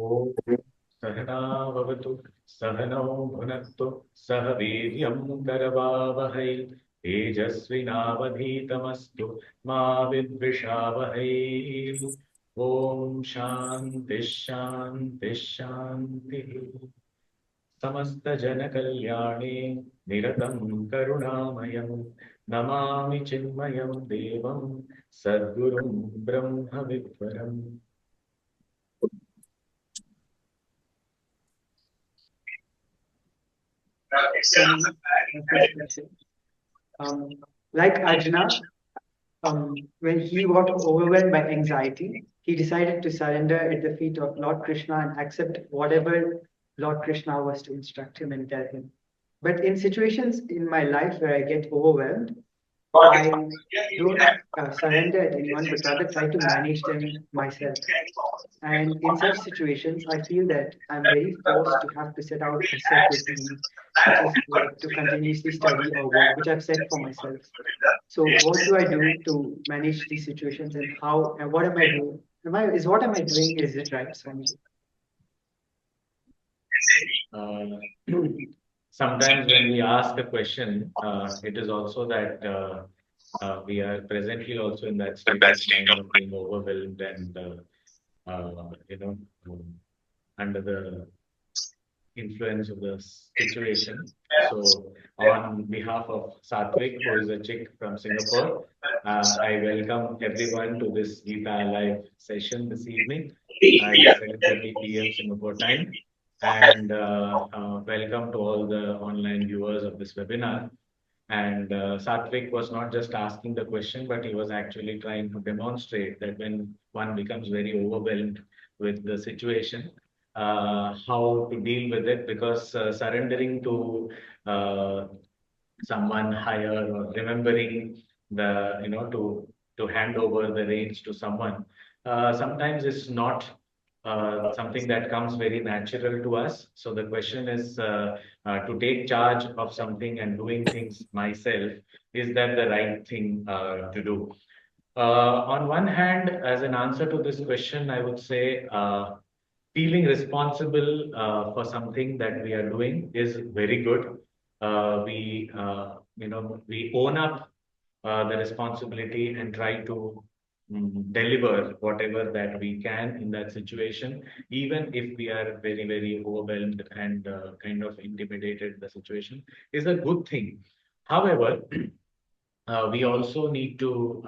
ॐ सहना भवतु सहनौ भुनक्तु सह वीर्यं करवावहै तेजस्विनावधीतमस्तु मा विद्विषावहै। ॐ शान्तिः शान्तिः शान्तिः। समस्तजनकल्याणे निरतं करुणामयं नमामि चिन्मयं देवं सद्गुरुं ब्रह्मविद्वरम्। Swami, my first question. Like Arjuna, when he got overwhelmed by anxiety, he decided to surrender at the feet of Lord Krishna and accept whatever Lord Krishna was to instruct him and tell him. But in situations in my life where I get overwhelmed, I don't surrender at anyone, but rather try to manage them myself. And in such situations, I feel that I'm very forced to have to set out a set routine, which is like to continuously study or work, which I've set for myself. So what do I do to manage these situations, and how, and what am I doing? What am I doing? Is it right, Swamiji? Uh, Sometimes when we ask a question, it is also that we are presently also in that state of mind of being overwhelmed and you know um, under the influence of the situation. So, on behalf of Satvik, who is a chick from Singapore, I welcome everyone to this Gita Alive session this evening. It's 7:30 p.m. Singapore time. And welcome to all the online viewers of this webinar. And Satvik was not just asking the question, but he was actually trying to demonstrate that when one becomes very overwhelmed with the situation, how to deal with it, because surrendering to uh, someone higher or remembering the, to hand over the reins to someone, sometimes it's not something that comes very natural to us. So the question is to take charge of something and doing things myself. Is that the right thing to do? On one hand, as an answer to this question, I would say feeling responsible for something that we are doing is very good. We own up the responsibility and try to deliver whatever that we can in that situation, even if we are very, very overwhelmed and kind of intimidated. The situation is a good thing. However, we also need to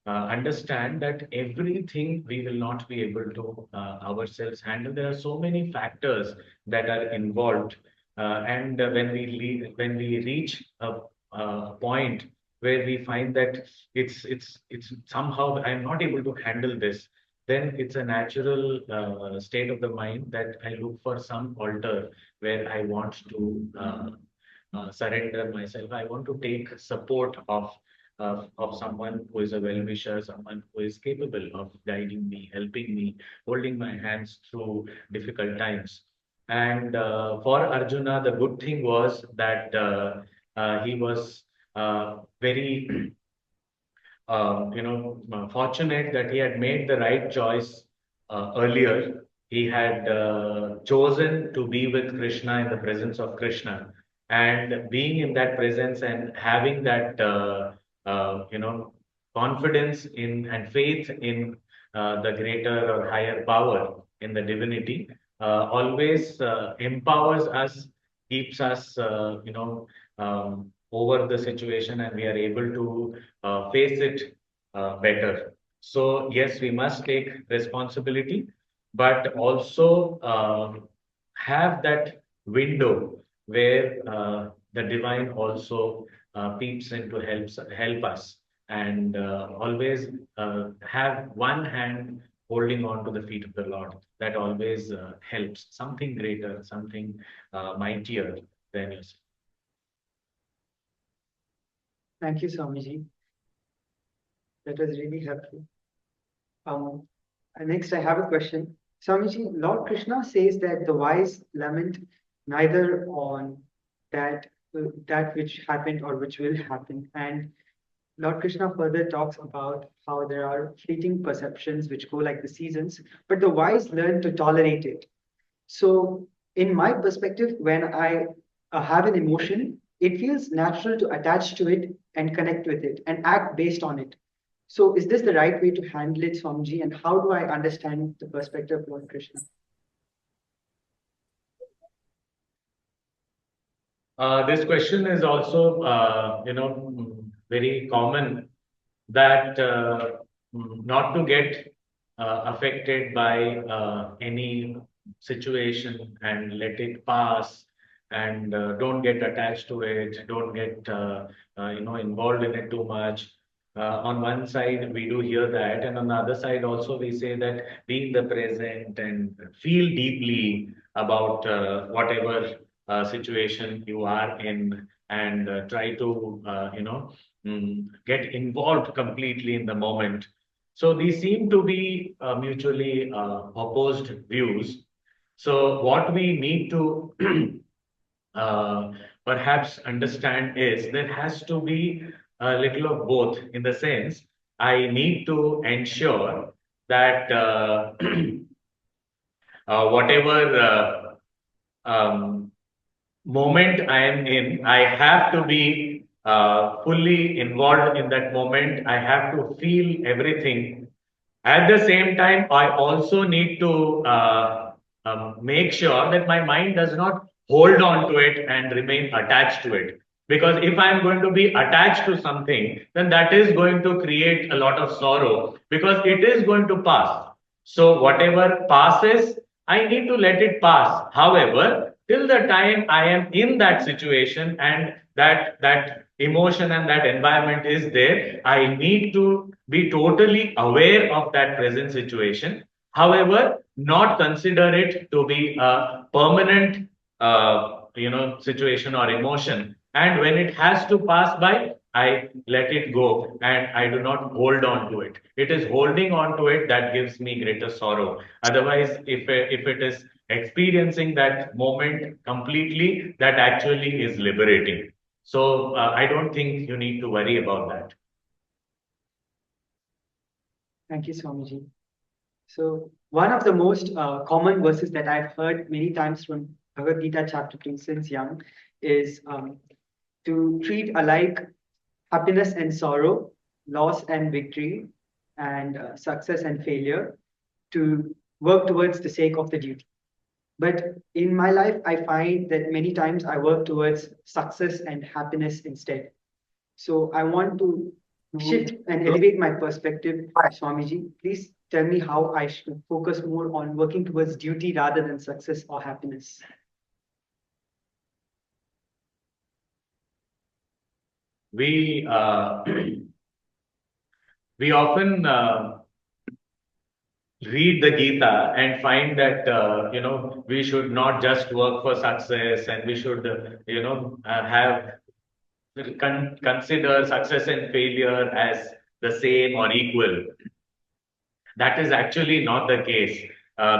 understand that everything we will not be able to ourselves handle. There are so many factors that are involved, and when we reach a point where we find that it's somehow I'm not able to handle this, then it's a natural state of the mind that I look for some altar where I want to surrender myself. I want to take support of someone who is a well-wisher, someone who is capable of guiding me, helping me, holding my hands through difficult times. And for Arjuna, the good thing was that he was very fortunate that he had made the right choice earlier. He had chosen to be with Krishna in the presence of Krishna, and being in that presence and having that confidence in and faith in the greater or higher power in the divinity always empowers us, keeps us over the situation, and we are able to face it better. So, yes, we must take responsibility, but also have that window where the divine also peeps in to help us, and always have one hand holding on to the feet of the Lord. That always helps. Something greater, something mightier than yourself. Thank you, Swamiji. That was really helpful. Next, I have a question. Swamiji, Lord Krishna says that the wise lament neither on that which happened or which will happen, and Lord Krishna further talks about how there are fleeting perceptions which go like the seasons, but the wise learn to tolerate it. So, in my perspective, when I have an emotion, it feels natural to attach to it and connect with it and act based on it. So, is this the right way to handle it, Swamiji? And how do I understand the perspective of Lord Krishna? This question is also, very common, that not to get affected by any situation and let it pass, and don't get attached to it, don't get involved in it too much. On one side we do hear that, and on the other side also we say that be in the present and feel deeply about whatever situation you are in, and try to get involved completely in the moment. So these seem to be mutually opposed views. So what we need to uh, perhaps understand is there has to be a little of both, in the sense I need to ensure that whatever moment I am in, I have to be fully involved in that moment. I have to feel everything. At the same time, I also need to make sure that my mind does not hold on to it and remain attached to it. Because if I'm going to be attached to something, then that is going to create a lot of sorrow, because it is going to pass. So whatever passes, I need to let it pass. However, till the time I am in that situation and that emotion and that environment is there, I need to be totally aware of that present situation. However, not consider it to be a permanent situation or emotion. And when it has to pass by, I let it go and I do not hold on to it. It is holding on to it that gives me greater sorrow. Otherwise, if it is experiencing that moment completely, that actually is liberating. So I don't think you need to worry about that. Thank you, Swamiji. So, one of the most common verses that I've heard many times from Bhagavad Gita chapter 2 since young is to treat alike happiness and sorrow, loss and victory, and success and failure, to work towards the sake of the duty. But in my life, I find that many times I work towards success and happiness instead. So I want to shift and elevate my perspective, Swamiji. Please tell me how I should focus more on working towards duty rather than success or happiness. We we often read the Gita and find that we should not just work for success, and we should have consider success and failure as the same or equal. That is actually not the case,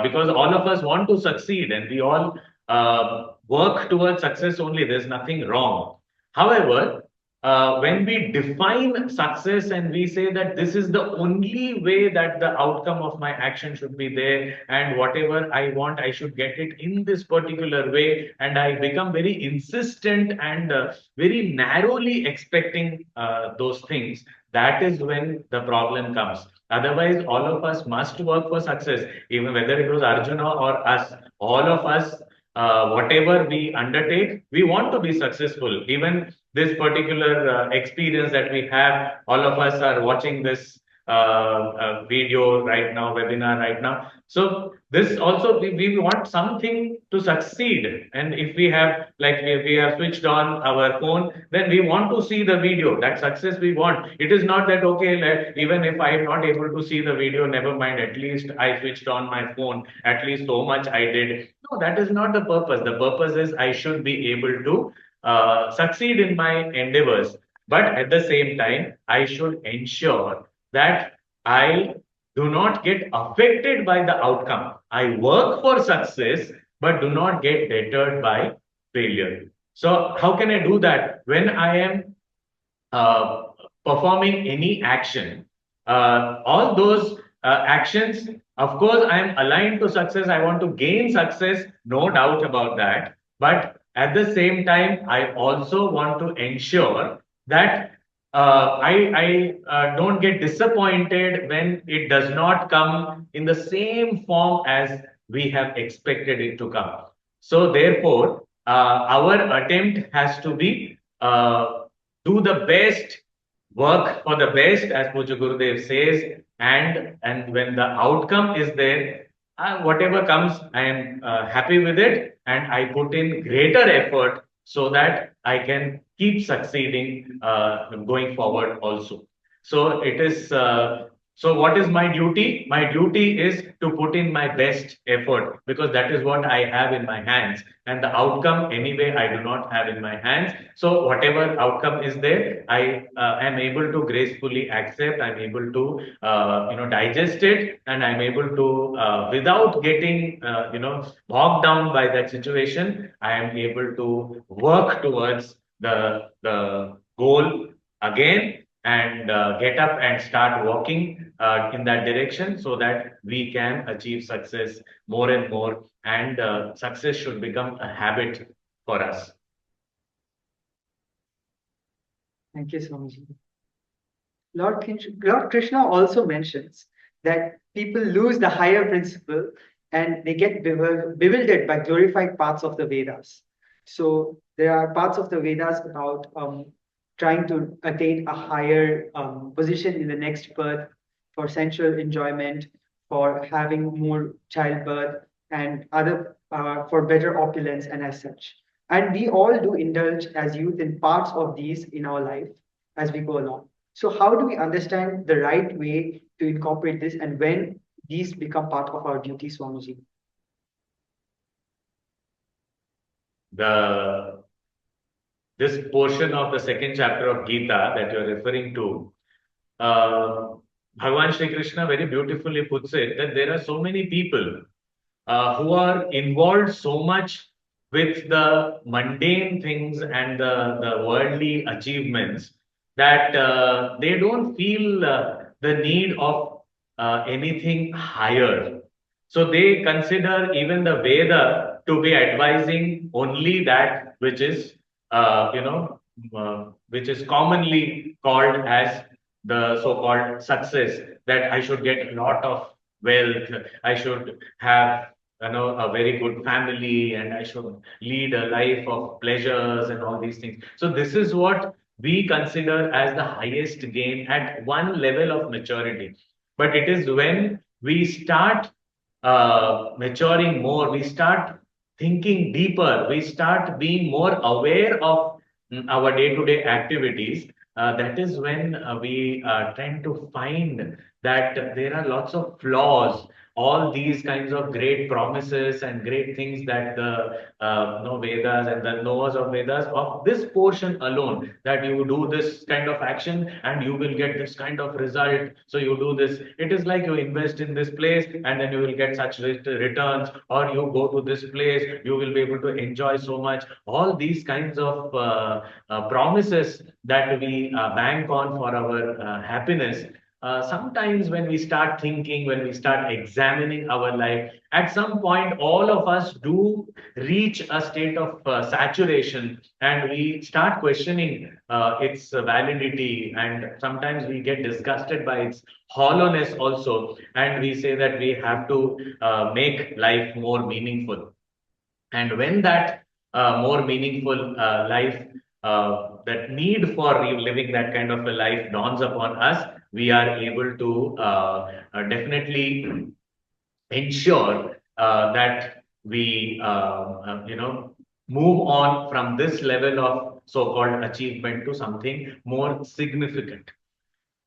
because all of us want to succeed and we all work towards success only. There's nothing wrong. However, when we define success and we say that this is the only way that the outcome of my action should be there, and whatever I want, I should get it in this particular way, and I become very insistent and very narrowly expecting those things, that is when the problem comes. Otherwise, all of us must work for success, even whether it was Arjuna or us. All of us, whatever we undertake, we want to be successful. Even this particular experience that we have, all of us are watching this video right now, webinar right now. So this also, we want something to succeed. And if we have, like we have switched on our phone, then we want to see the video. That success we want. It is not that, okay, even if I am not able to see the video, never mind, at least I switched on my phone, at least so much I did. No, that is not the purpose. The purpose is I should be able to succeed in my endeavors. But at the same time, I should ensure that I do not get affected by the outcome. I work for success, but do not get deterred by failure. So, how can I do that? When I am uh, performing any action, all those actions, of course, I am aligned to success. I want to gain success, no doubt about that. But at the same time, I also want to ensure that I don't get disappointed when it does not come in the same form as we have expected it to come. So, therefore, our attempt has to be do the best, work for the best, as Puja Gurudev says, and when the outcome is there, whatever comes, I am happy with it, and I put in greater effort so that I can keep succeeding going forward also. So it is. So what is my duty? My duty is to put in my best effort because that is what I have in my hands, and the outcome anyway I do not have in my hands. So whatever outcome is there, I am able to gracefully accept. I'm able to digest it, and I'm able to without getting bogged down by that situation. I am able to work towards the goal again and get up and start walking in that direction so that we can achieve success more and more, and success should become a habit for us. Thank you, Swamiji. Lord Krishna also mentions that people lose the higher principle and they get bewildered by glorified parts of the Vedas. So there are parts of the Vedas about trying to attain a higher position in the next birth for sensual enjoyment, for having more childbirth, and other for better opulence and as such. And we all do indulge as youth in parts of these in our life as we go along. So, how do we understand the right way to incorporate this and when these become part of our duty, Swamiji? The This portion of the second chapter of Gita that you're referring to, uh, Bhagavan Shri Krishna very beautifully puts it that there are so many people who are involved so much with the mundane things and the worldly achievements that they don't feel the need of anything higher. So they consider even the Veda to be advising only that which is, which is commonly called as the so-called success. That I should get a lot of wealth, I should have a very good family, and I should lead a life of pleasures and all these things. So this is what we consider as the highest gain at one level of maturity. But it is when we start maturing more, we start thinking deeper, we start being more aware of our day-to-day activities. That is when we tend to find that there are lots of flaws. All these kinds of great promises and great things that the Vedas and the knowers of Vedas of this portion alone, that you do this kind of action and you will get this kind of result. So you do this. It is like you invest in this place and then you will get such returns, or you go to this place, you will be able to enjoy so much. All these kinds of promises that we bank on for our happiness. Sometimes when we start thinking, when we start examining our life, at some point, all of us do reach a state of saturation, and we start questioning its validity. And sometimes we get disgusted by its hollowness also. And we say that we have to make life more meaningful. And when that more meaningful life, that need for living that kind of a life dawns upon us, we are able to definitely ensure that we, move on from this level of so-called achievement to something more significant.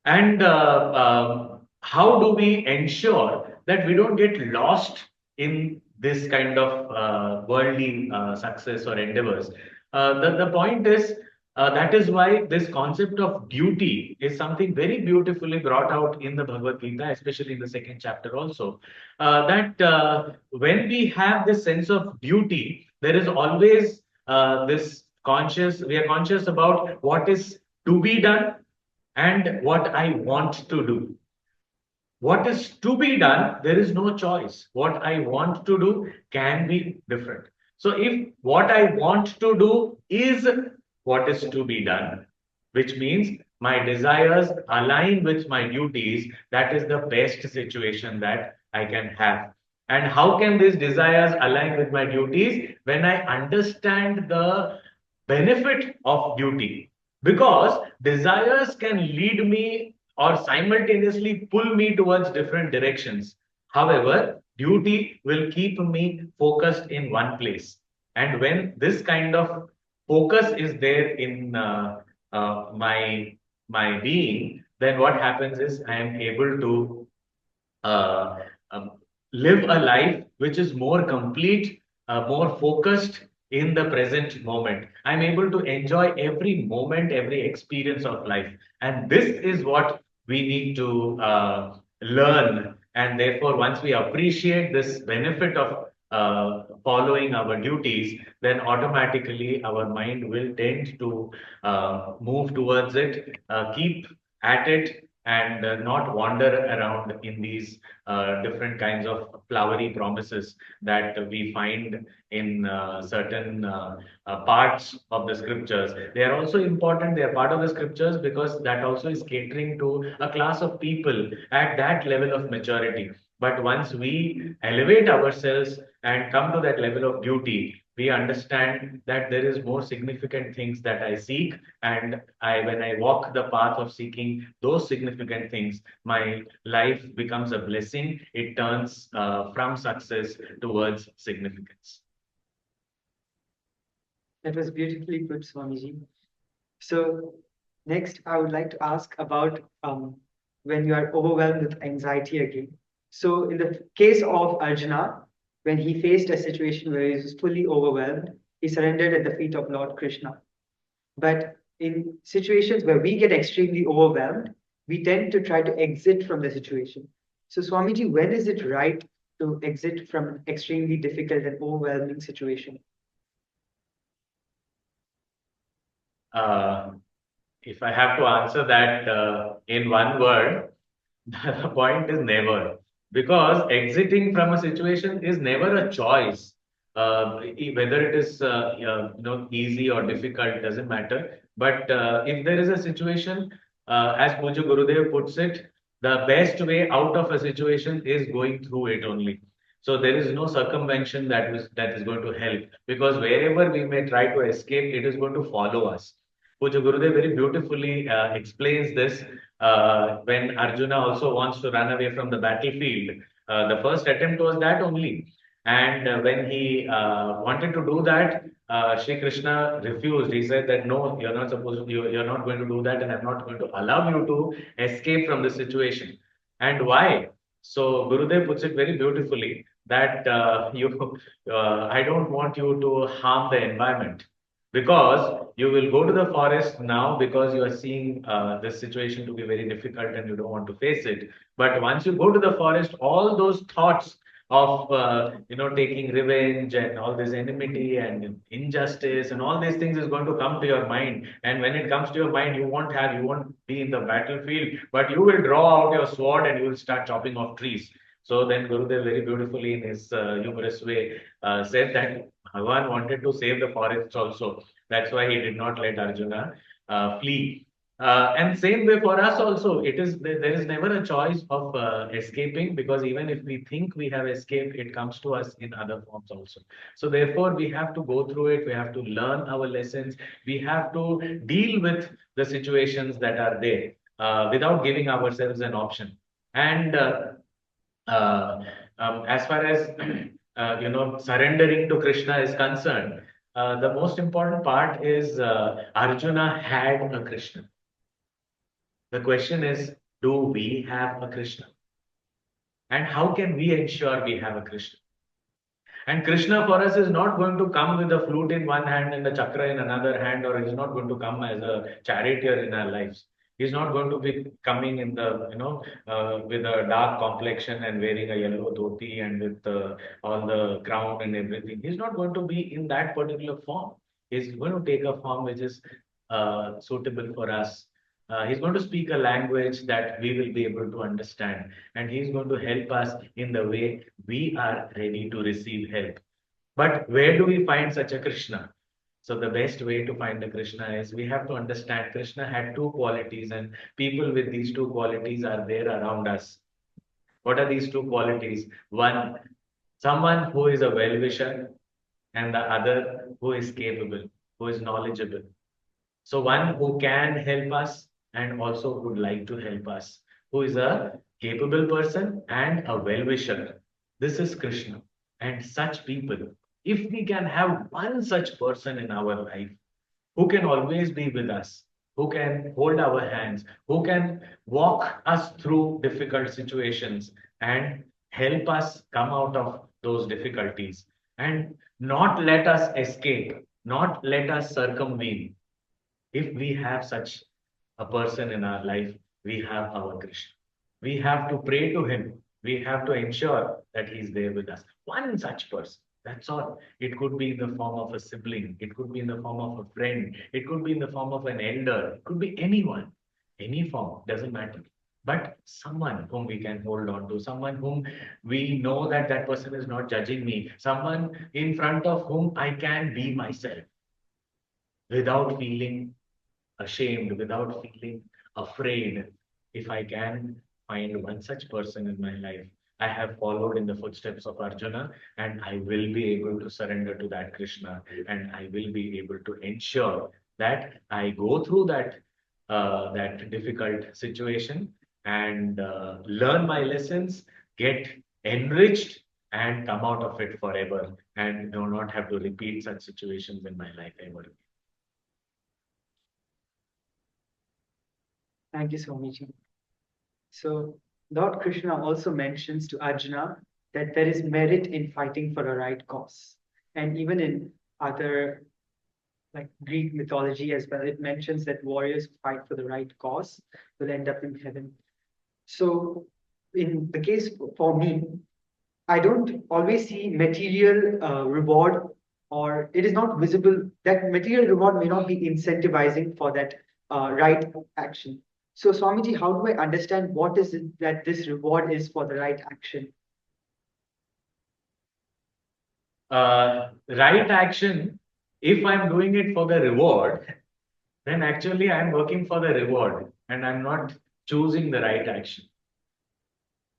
And how do we ensure that we don't get lost in this kind of worldly success or endeavors? The point is that is why this concept of duty is something very beautifully brought out in the Bhagavad Gita, especially in the second chapter also. That when we have this sense of duty, there is always this conscious, we are conscious about what is to be done and what I want to do. What is to be done, there is no choice. What I want to do can be different. So, if what I want to do is what is to be done, which means my desires align with my duties, that is the best situation that I can have. And how can these desires align with my duties? When I understand the benefit of duty. Because desires can lead me or simultaneously pull me towards different directions. However, duty will keep me focused in one place. And when this kind of focus is there in my being, then what happens is I am able to uh, um, live a life which is more complete, more focused in the present moment. I'm able to enjoy every moment, every experience of life. And this is what we need to learn. And therefore, once we appreciate this benefit of following our duties, then automatically our mind will tend to move towards it, keep at it, and not wander around in these different kinds of flowery promises that we find in certain parts of the scriptures. They are also important, they are part of the scriptures because that also is catering to a class of people at that level of maturity. But once we elevate ourselves and come to that level of duty, we understand that there is more significant things that I seek, and when I walk the path of seeking those significant things, my life becomes a blessing. It turns from success towards significance. That was beautifully put, Swamiji. So next, I would like to ask about when you are overwhelmed with anxiety again. So in the case of Arjuna, when he faced a situation where he was fully overwhelmed, he surrendered at the feet of Lord Krishna. But in situations where we get extremely overwhelmed, we tend to try to exit from the situation. So Swamiji, when is it right to exit from an extremely difficult and overwhelming situation? Uh, if I have to answer that in one word, the point is never. Because exiting from a situation is never a choice. Whether it is easy or difficult doesn't matter. But if there is a situation, as Puja Gurudev puts it, the best way out of a situation is going through it only. So there is no circumvention that is going to help, because wherever we may try to escape, it is going to follow us. Puja Gurudev very beautifully explains this when Arjuna also wants to run away from the battlefield. The first attempt was that only. And when he wanted to do that, Sri Krishna refused. He said that no, you're not supposed to, you're not going to do that, and I'm not going to allow you to escape from the situation. And why? So Gurudev puts it very beautifully that I don't want you to harm the environment, because you will go to the forest now because you are seeing this situation to be very difficult and you don't want to face it. But once you go to the forest, all those thoughts of taking revenge and all this enmity and injustice and all these things is going to come to your mind. And when it comes to your mind, you won't be in the battlefield, but you will draw out your sword and you will start chopping off trees. So then Gurudev very beautifully in his humorous way said that Bhagavan wanted to save the forests also. That's why he did not let Arjuna flee. And same way for us also, there is never a choice of escaping, because even if we think we have escaped, it comes to us in other forms also. So therefore, we have to go through it. We have to learn our lessons. We have to deal with the situations that are there without giving ourselves an option. And uh, as far as surrendering to Krishna is concerned, the most important part is Arjuna had a Krishna. The question is, do we have a Krishna? And how can we ensure we have a Krishna? And Krishna for us is not going to come with a flute in one hand and the chakra in another hand, or he's not going to come as a charioteer in our lives. He's not going to be coming in with a dark complexion and wearing a yellow dhoti and with all the crown and everything. He's not going to be in that particular form. He's going to take a form which is suitable for us. He's going to speak a language that we will be able to understand, and he's going to help us in the way we are ready to receive help. But where do we find such a Krishna? So the best way to find a Krishna is we have to understand Krishna had two qualities, and people with these two qualities are there around us. What are these two qualities? One, someone who is a well-wisher, and the other who is capable, who is knowledgeable. So one who can help us and also would like to help us, who is a capable person and a well-wisher. This is Krishna. And such people, if we can have one such person in our life, who can always be with us, who can hold our hands, who can walk us through difficult situations and help us come out of those difficulties and not let us escape, not let us circumvent. If we have such a person in our life, we have our Krishna. We have to pray to him. We have to ensure that he's there with us. One such person. That's all. It could be in the form of a sibling. It could be in the form of a friend. It could be in the form of an elder. It could be anyone. Any form. Doesn't matter. But someone whom we can hold on to, someone whom we know that that person is not judging me, someone in front of whom I can be myself without feeling ashamed, without feeling afraid. If I can find one such person in my life, I have followed in the footsteps of Arjuna, and I will be able to surrender to that Krishna, and I will be able to ensure that I go through that difficult situation and learn my lessons, get enriched, and come out of it forever, and do not have to repeat such situations in my life ever. Thank you, Swamiji. So, Lord Krishna also mentions to Arjuna that there is merit in fighting for a right cause. And even in other, like Greek mythology as well, it mentions that warriors who fight for the right cause will end up in heaven. So, in the case for me, I don't always see material reward, or it is not visible. That material reward may not be incentivizing for that right action. So, Swamiji, how do I understand what is it that this reward is for the right action? Right action, if I'm doing it for the reward, then actually I'm working for the reward and I'm not choosing the right action.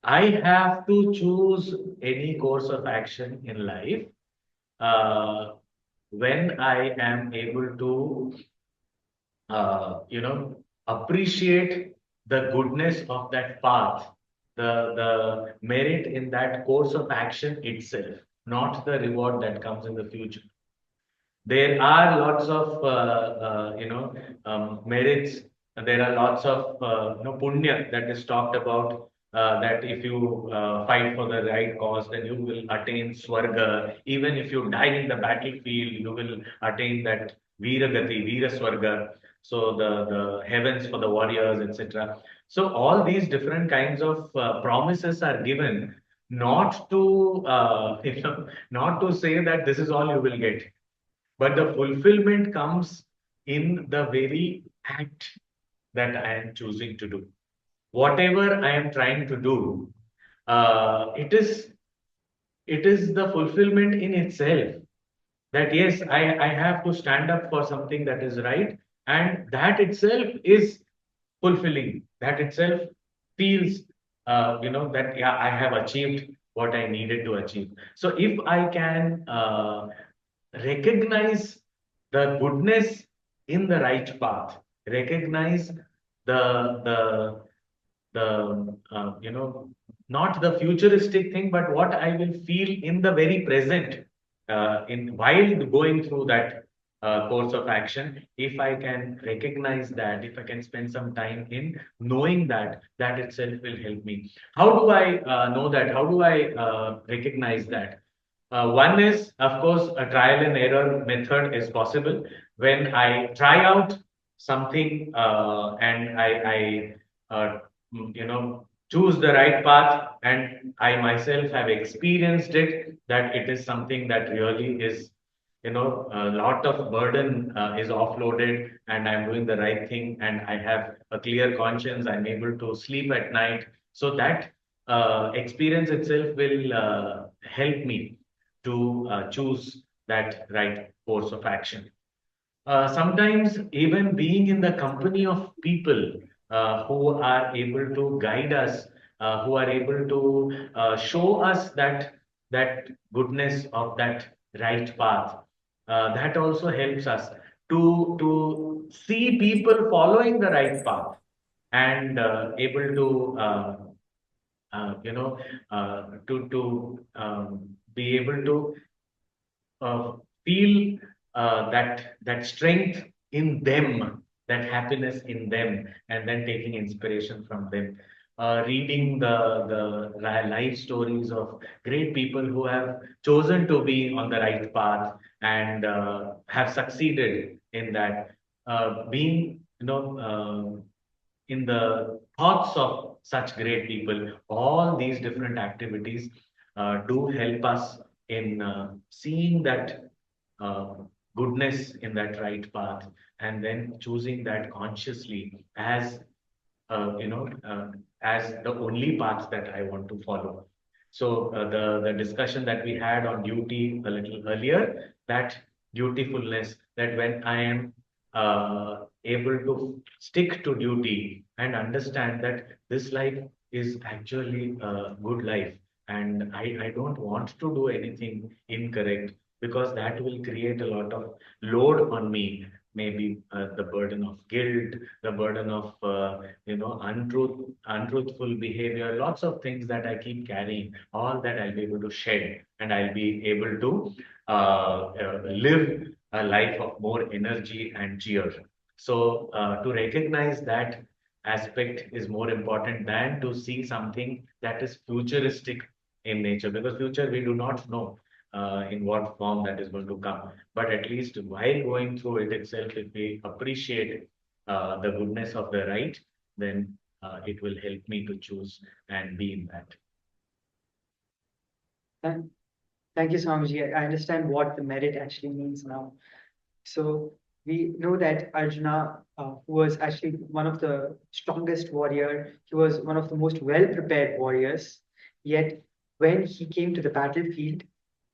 I have to choose any course of action in life uh, when I am able to, appreciate the goodness of that path, the merit in that course of action itself, not the reward that comes in the future. There are lots of merits. There are lots of punya that is talked about. That if you fight for the right cause, then you will attain swarga. Even if you die in the battlefield, you will attain that viragati, vira swarga. So the heavens for the warriors, etc. So all these different kinds of promises are given, not to not to say that this is all you will get, but the fulfillment comes in the very act that I am choosing to do. Whatever I am trying to do, it is the fulfillment in itself. That yes, I have to stand up for something that is right, and that itself is fulfilling. That itself feels, that yeah, I have achieved what I needed to achieve. So if I can recognize the goodness in the right path, recognize the not the futuristic thing, but what I will feel in the very present, in while going through that course of action. If I can recognize that, if I can spend some time in knowing that, that itself will help me. How do I know that? How do I recognize that? One is, of course, a trial and error method is possible. When I try out something and choose the right path, and I myself have experienced it, that it is something that really is a lot of burden is offloaded, and I'm doing the right thing, and I have a clear conscience. I'm able to sleep at night. So that experience itself will help me to choose that right course of action. Sometimes even being in the company of people who are able to guide us, who are able to show us that goodness of that right path, that also helps us to see people following the right path and able to you know to be able to uh, feel that strength in them, that happiness in them, and then taking inspiration from them. Reading the life stories of great people who have chosen to be on the right path and have succeeded in that. Being in the thoughts of such great people, all these different activities do help us in seeing that uh, goodness in that right path, and then choosing that consciously as as the only path that I want to follow. So the discussion that we had on duty a little earlier, that dutifulness, that when I am able to stick to duty and understand that this life is actually a good life, and I don't want to do anything incorrect, because that will create a lot of load on me. Maybe the burden of guilt, the burden of untruthful behavior, lots of things that I keep carrying, all that I'll be able to shed, and I'll be able to live a life of more energy and cheer. So to recognize that aspect is more important than to see something that is futuristic in nature, because future we do not know in what form that is going to come. But at least while going through it itself, if we appreciate the goodness of the right, then it will help me to choose and be in that. Thank, thank you, Swamiji. I understand what the merit actually means now. So we know that Arjuna, who was actually one of the strongest warrior, he was one of the most well-prepared warriors. Yet when he came to the battlefield,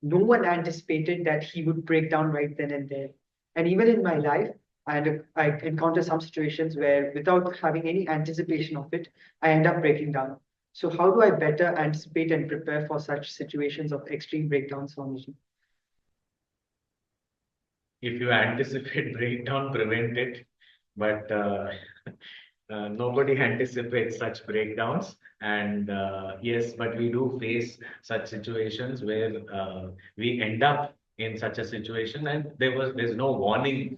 no one anticipated that he would break down right then and there. And even in my life, I encounter some situations where, without having any anticipation of it, I end up breaking down. So how do I better anticipate and prepare for such situations of extreme breakdowns, Swamiji? If you anticipate breakdown, prevent it. But nobody anticipates such breakdowns. And yes, but we do face such situations where we end up in such a situation, and there's no warning,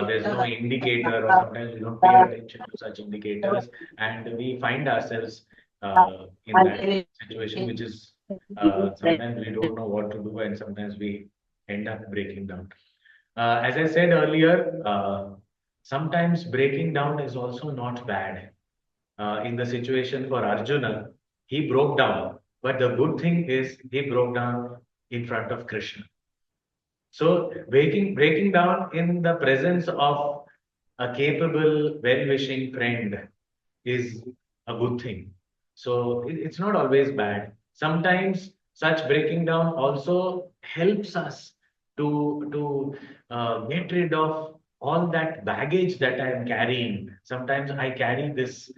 there's no indicator, or sometimes we don't pay attention to such indicators, and we find ourselves in that situation, which is sometimes we don't know what to do, and sometimes we end up breaking down. As I said earlier, sometimes breaking down is also not bad. In the situation for Arjuna, he broke down, but the good thing is he broke down in front of Krishna. So breaking down in the presence of a capable, well-wishing friend is a good thing. So it's not always bad. Sometimes such breaking down also helps us to get rid of all that baggage that I am carrying. Sometimes I carry this,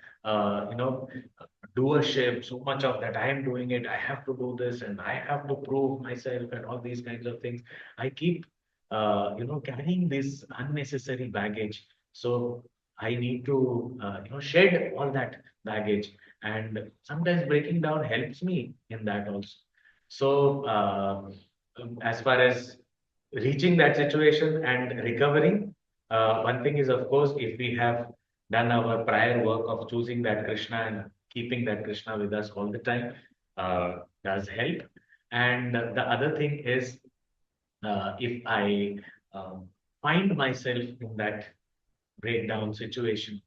doership, so much of that. I am doing it. I have to do this, and I have to prove myself, and all these kinds of things. I keep, carrying this unnecessary baggage. So I need to, shed all that baggage. And sometimes breaking down helps me in that also. So, as far as reaching that situation and recovering, one thing is, of course, if we have done our prior work of choosing that Krishna and keeping that Krishna with us all the time, does help. And the other thing is, if I find myself in that breakdown situation,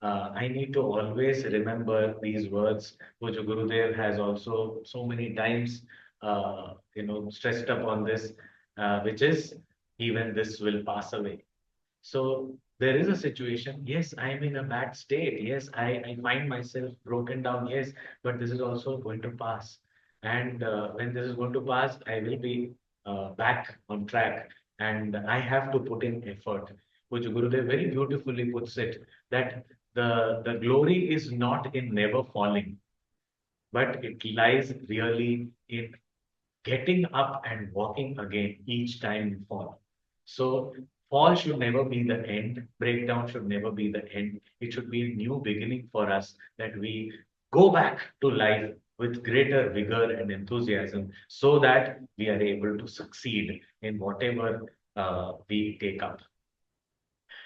I need to always remember these words, which Gurudev has also so many times, stressed upon this, which is even this will pass away. So there is a situation. Yes, I am in a bad state. Yes, I find myself broken down. Yes, but this is also going to pass. And when this is going to pass, I will be back on track. And I have to put in effort, which Gurudev very beautifully puts it, that the glory is not in never falling, but it lies really in getting up and walking again each time you fall. So, fall should never be the end, breakdown should never be the end. It should be a new beginning for us, that we go back to life with greater vigor and enthusiasm so that we are able to succeed in whatever we take up.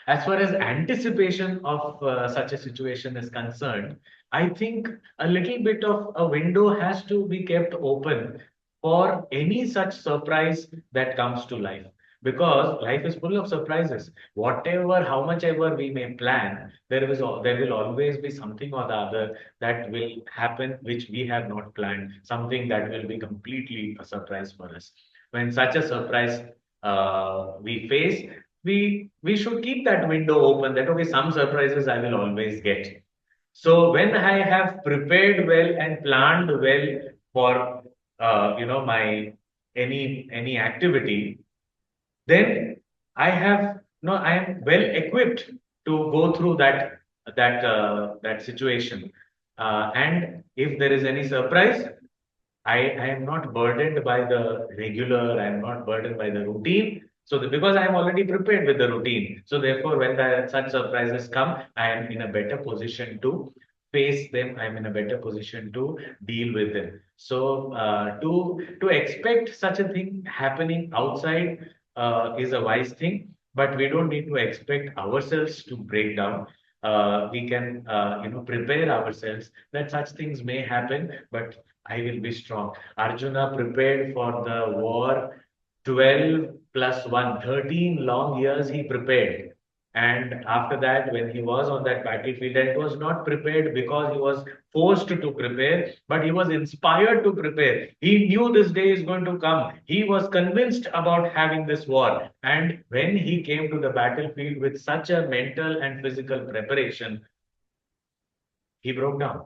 As far as anticipation of such a situation is concerned, I think a little bit of a window has to be kept open for any such surprise that comes to life. Because life is full of surprises. Whatever, how much ever we may plan, there will always be something or the other that will happen which we have not planned, something that will be completely a surprise for us. When such a surprise we face, we should keep that window open, that okay, some surprises I will always get. So when I have prepared well and planned well for my any activity, then I have no, I am well equipped to go through that situation. And if there is any surprise, I am not burdened by the regular, I am not burdened by the routine. So because I am already prepared with the routine. So therefore, when such surprises come, I am in a better position to face them. I am in a better position to deal with them. So to expect such a thing happening outside is a wise thing, but we don't need to expect ourselves to break down. We can prepare ourselves that such things may happen, but I will be strong. Arjuna prepared for the war 12 plus 1, 13 long years he prepared. And after that, when he was on that battlefield, and it was not prepared because he was forced to prepare, but he was inspired to prepare. He knew this day is going to come. He was convinced about having this war. And when he came to the battlefield with such a mental and physical preparation, he broke down.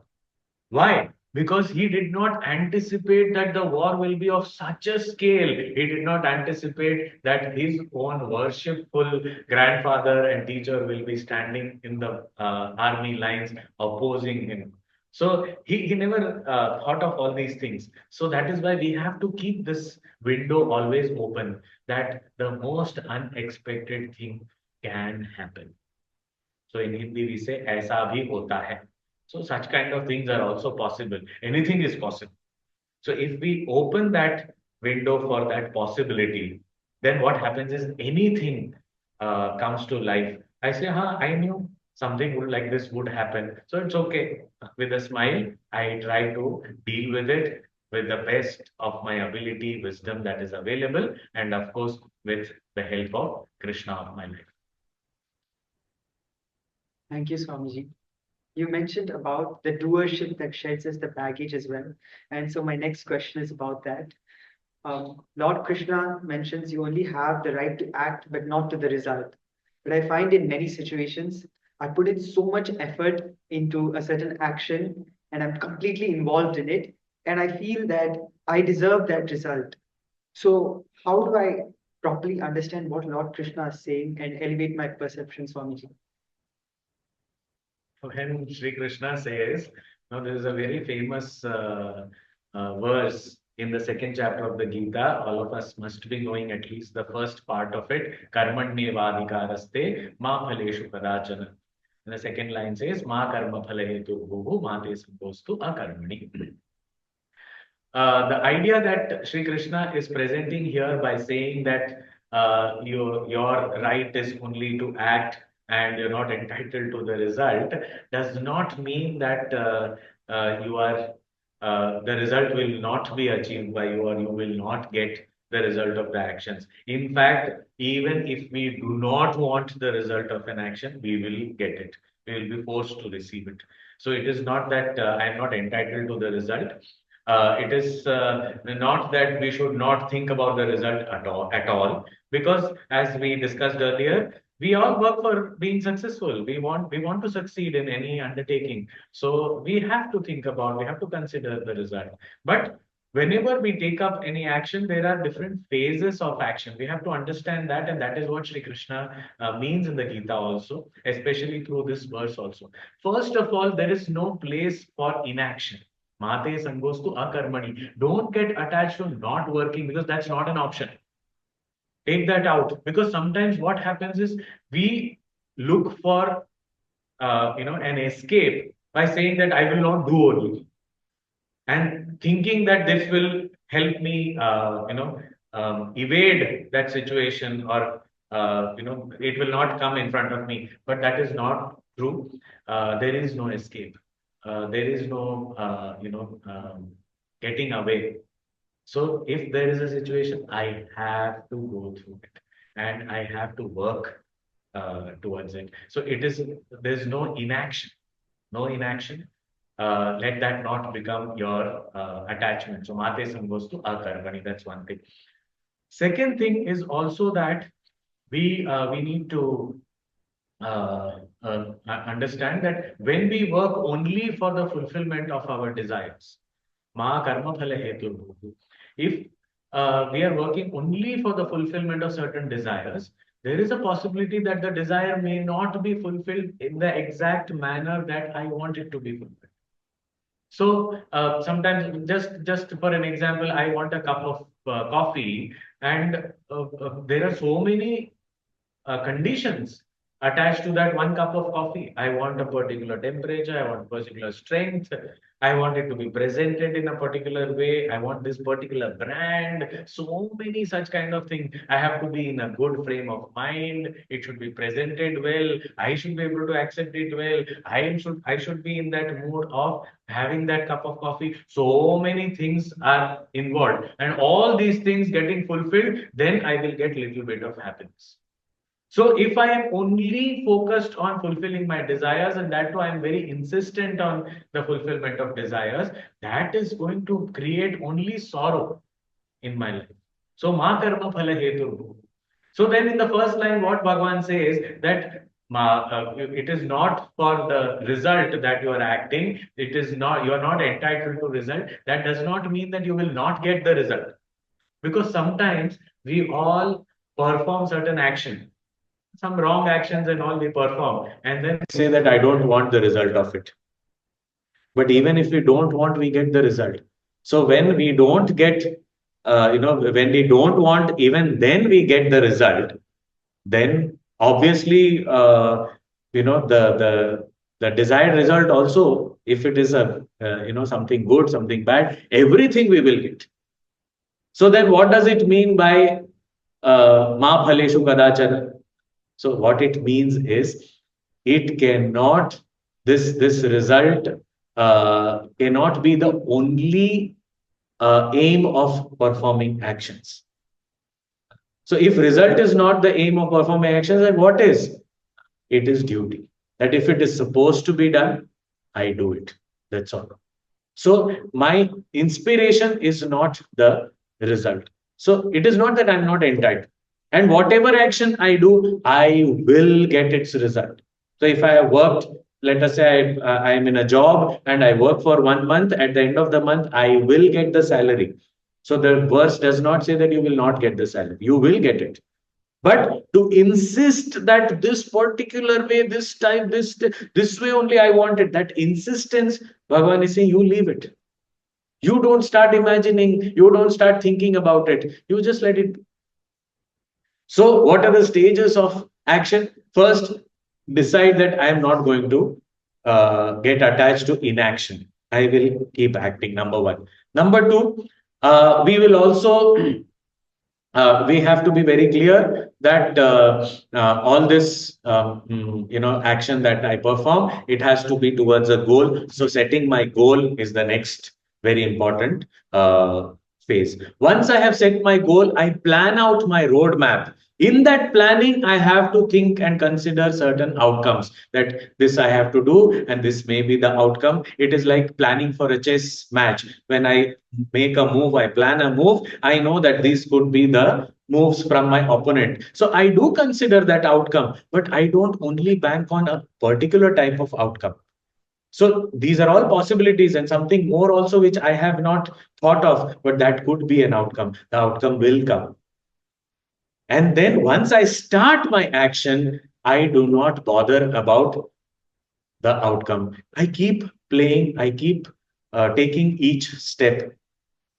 Why? Because he did not anticipate that the war will be of such a scale. He did not anticipate that his own worshipful grandfather and teacher will be standing in the army lines opposing him. So he never thought of all these things. So that is why we have to keep this window always open, that the most unexpected thing can happen. So in Hindi we say ऐसा भी होता है. So such kind of things are also possible. Anything is possible. So if we open that window for that possibility, then what happens is anything comes to life. I say, huh, I knew something would like this would happen. So it's okay. With a smile, I try to deal with it with the best of my ability, wisdom that is available, and of course with the help of Krishna of my life. Thank you, Swamiji. You mentioned about the doership that sheds us the baggage as well. And so my next question is about that. Lord Krishna mentions you only have the right to act, but not to the result. But I find in many situations, I put in so much effort into a certain action and I'm completely involved in it. And I feel that I deserve that result. So, how do I properly understand what Lord Krishna is saying and elevate my perception, Swamiji? When Sri Krishna says, now there is a very famous verse in the second chapter of the Gita. All of us must be knowing at least the first part of it. Karmanyevadhikaraste ma phaleshu kadachana. And the second line says, ma karma phala hetu bhuvu ma te sambostu akarmani. The idea that Sri Krishna is presenting here by saying that your right is only to act and you're not entitled to the result does not mean that you are the result will not be achieved by you or you will not get the result of the actions. In fact, even if we do not want the result of an action, we will get it. We will be forced to receive it. So it is not that I am not entitled to the result. It is not that we should not think about the result at all, because as we discussed earlier, we all work for being successful. We want to succeed in any undertaking. So we have to think about, we have to consider the result. But whenever we take up any action, there are different phases of action. We have to understand that, and that is what Sri Krishna means in the Gita also, especially through this verse also. First of all, there is no place for inaction. Mate sangostu akarmani. Don't get attached to not working, because that's not an option. Take that out, because sometimes what happens is we look for an escape by saying that I will not do only, and thinking that this will help me evade that situation, or it will not come in front of me. But that is not true. There is no escape. There is no getting away. So if there is a situation, I have to go through it, and I have to work towards it. So there's no inaction, no inaction. Let that not become your attachment. So mate samgostu akarmani. That's one thing. Second thing is also that we need to understand that when we work only for the fulfillment of our desires, ma karma phala hetu. If we are working only for the fulfillment of certain desires, there is a possibility that the desire may not be fulfilled in the exact manner that I want it to be fulfilled. So sometimes, just for an example, I want a cup of coffee, and there are so many conditions attached to that one cup of coffee. I want a particular temperature, I want particular strength, I want it to be presented in a particular way, I want this particular brand, so many such kind of things. I have to be in a good frame of mind, it should be presented well, I should be able to accept it well, I should be in that mood of having that cup of coffee. So many things are involved, and all these things getting fulfilled, then I will get little bit of happiness. So if I am only focused on fulfilling my desires, and that too I am very insistent on the fulfillment of desires, that is going to create only sorrow in my life. So ma karma phala hetu. So then in the first line, what Bhagavan says, that it is not for the result that you are acting. It is not, you are not entitled to result. That does not mean that you will not get the result. Because sometimes we all perform certain action, some wrong actions and all we perform, and then say that I don't want the result of it. But even if we don't want, we get the result. So when we don't get, when we don't want, even then we get the result. Then obviously, the desired result also, if it is a something good, something bad, everything we will get. So then, what does it mean by ma phaleshu kadachana? So what it means is, it cannot, this result cannot be the only aim of performing actions. So if result is not the aim of performing actions, then what is? It is duty. That if it is supposed to be done, I do it. That's all. So my inspiration is not the result. So it is not that I'm not entitled. And whatever action I do, I will get its result. So if I have worked, let us say I am in a job and I work for 1 month, at the end of the month, I will get the salary. So the verse does not say that you will not get the salary. You will get it. But to insist that this particular way, this time, this way only I want it, that insistence, Bhagavan is saying, you leave it. You don't start imagining, you don't start thinking about it. You just let it be. So what are the stages of action? First, decide that I am not going to get attached to inaction. I will keep acting, number one. Number two, we will also we have to be very clear that all this action that I perform, it has to be towards a goal. So setting my goal is the next very important phase. Once I have set my goal, I plan out my roadmap In that planning, I have to think and consider certain outcomes, that this I have to do and this may be the outcome. It is like planning for a chess match. When I make a move, I plan a move, I know that these could be the moves from my opponent, so I do consider that outcome, but I don't only bank on a particular type of outcome. So these are all possibilities, and something more also which I have not thought of, but that could be an outcome. The outcome will come. And then once I start my action, I do not bother about the outcome. I keep playing, I keep taking each step,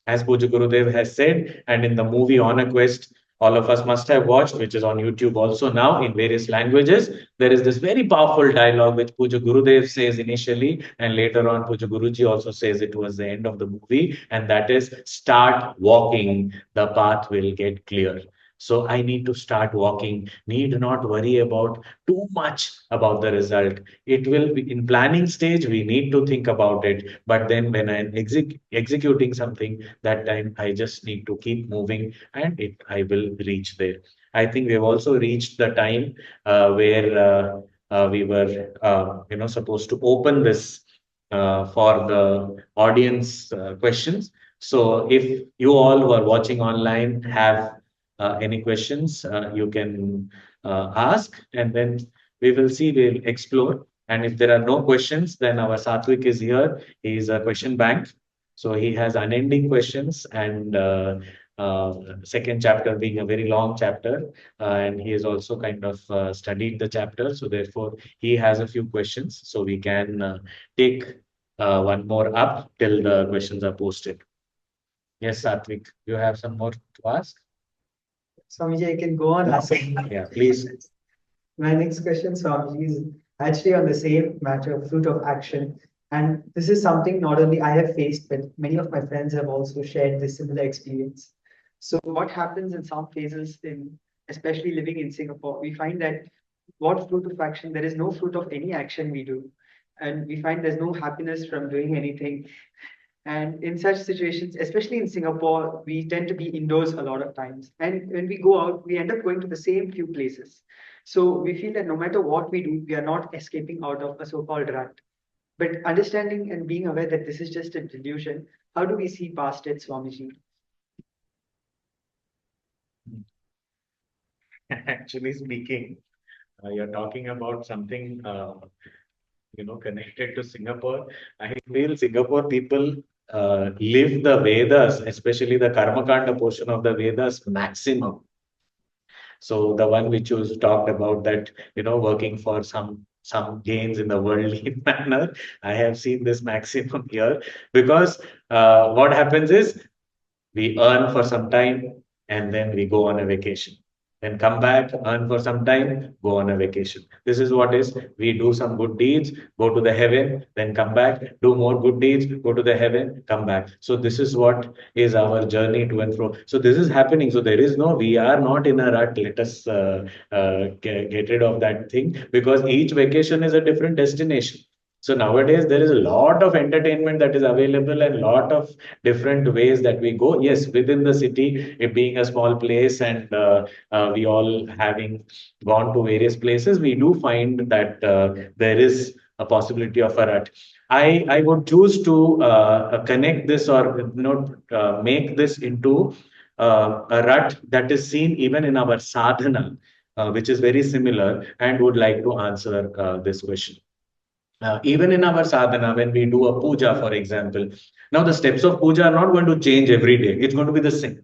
as Puja Gurudev has said, and in the movie On a Quest, all of us must have watched, which is on YouTube also now in various languages. There is this very powerful dialogue which Puja Gurudev says initially, and later on Puja Guruji also says it towards the end of the movie, and that is start walking, the path will get clear. So I need to start walking, need not worry about too much about the result. It will be in planning stage, we need to think about it. But then when I'm executing something, that time I just need to keep moving and I will reach there. I think we have also reached the time where we were, supposed to open this for the audience questions. So if you all who are watching online have any questions, you can ask, and then we will see, we'll explore. And if there are no questions, then our Satvik is here. He is a question bank. So he has unending questions, and second chapter being a very long chapter, and he has also kind of studied the chapter. So therefore, he has a few questions. So we can take one more up till the questions are posted. Yes, Satvik, you have some more to ask? Swamiji, I can go on asking. Yeah, please. My next question, Swamiji, is actually on the same matter of fruit of action. And this is something not only I have faced, but many of my friends have also shared this similar experience. So what happens in some phases in, especially living in Singapore, we find that what fruit of action, there is no fruit of any action we do. And we find there's no happiness from doing anything. And in such situations, especially in Singapore, we tend to be indoors a lot of times. And when we go out, we end up going to the same few places. So we feel that no matter what we do, we are not escaping out of a so-called rut. But understanding and being aware that this is just a delusion, how do we see past it, Swamiji? Actually speaking, you're talking about something connected to Singapore. I feel Singapore people live the Vedas, especially the Karmakanda portion of the Vedas, maximum. So the one which you talked about, that working for some gains in the worldly manner, I have seen this maximum here, because what happens is we earn for some time and then we go on a vacation. Then come back, earn for some time, go on a vacation. This is what is, we do some good deeds, go to the heaven, then come back, do more good deeds, go to the heaven, come back. So this is what is our journey to and fro. So this is happening. So there is no, we are not in a rut. Let us get rid of that thing, because each vacation is a different destination. So nowadays there is a lot of entertainment that is available and lot of different ways that we go. Yes, within the city, it being a small place, and we all having gone to various places, we do find that there is a possibility of a rut. I would choose to connect this, or make this into a rut that is seen even in our sadhana, which is very similar, and would like to answer this question. Even in our sadhana, when we do a puja, for example, now the steps of puja are not going to change every day. It's going to be the same.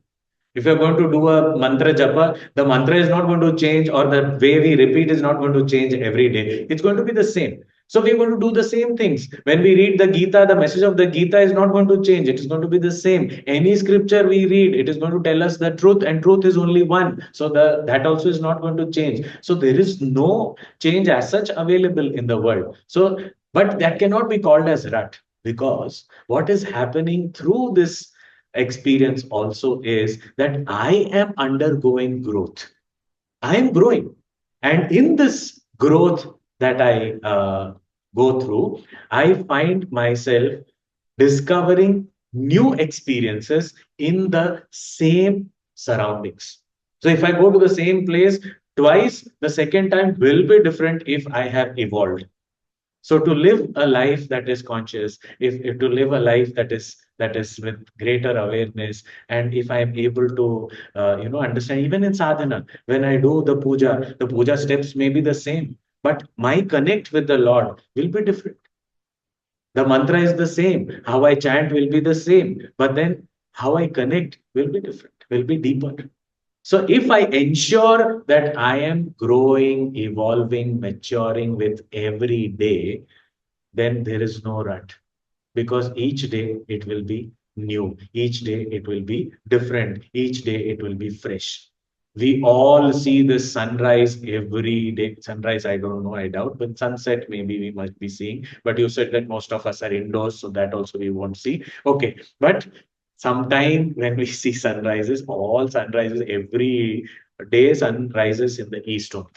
If you're going to do a mantra japa, the mantra is not going to change, or the way we repeat is not going to change every day. It's going to be the same. So we're going to do the same things. When we read the Gita, the message of the Gita is not going to change. It is going to be the same. Any scripture we read, it is going to tell us the truth, and truth is only one. So that also is not going to change. So there is no change as such available in the world. So, but that cannot be called as rut, because what is happening through this experience also is that I am undergoing growth. I am growing. And in this growth that I go through, I find myself discovering new experiences in the same surroundings. So if I go to the same place twice, the second time will be different if I have evolved. So to live a life that is conscious, if to live a life that is with greater awareness, and if I am able to understand, even in sadhana, when I do the puja steps may be the same, but my connect with the Lord will be different. The mantra is the same. How I chant will be the same. But then how I connect will be different, will be deeper. So if I ensure that I am growing, evolving, maturing with every day, then there is no rut, because each day it will be new, each day it will be different, each day it will be fresh. We all see this sunrise every day. Sunrise, I don't know, I doubt, but sunset maybe we must be seeing. But you said that most of us are indoors, so that also we won't see. Okay, but sometime when we see sunrises, all sunrises every day, sunrises in the east only,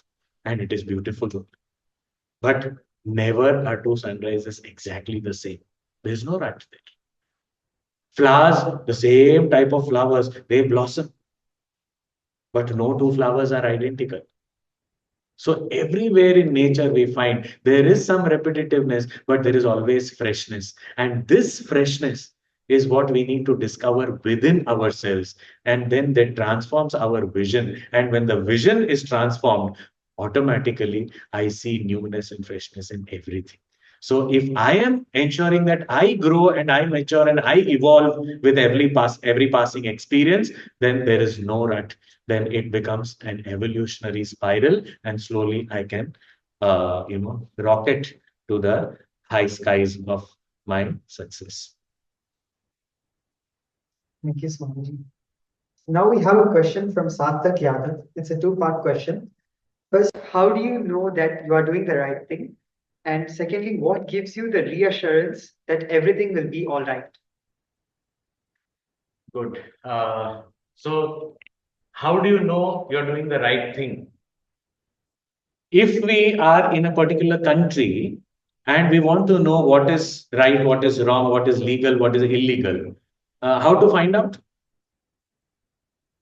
and it is beautiful. But never are two sunrises exactly the same. There's no rut there. Flowers, the same type of flowers, they blossom, but no two flowers are identical. So everywhere in nature we find there is some repetitiveness, but there is always freshness. And this freshness is what we need to discover within ourselves. And then that transforms our vision. And when the vision is transformed, automatically I see newness and freshness in everything. So if I am ensuring that I grow and I mature and I evolve with every passing experience, then there is no rut. Then it becomes an evolutionary spiral, and slowly I can rocket to the high skies of my success. Thank you, Swamiji. Now we have a question from Sarthak Yadav. It's a two-part question. First, how do you know that you are doing the right thing? And secondly, what gives you the reassurance that everything will be all right? Good. So how do you know you're doing the right thing? If we are in a particular country and we want to know what is right, what is wrong, what is legal, what is illegal, how to find out?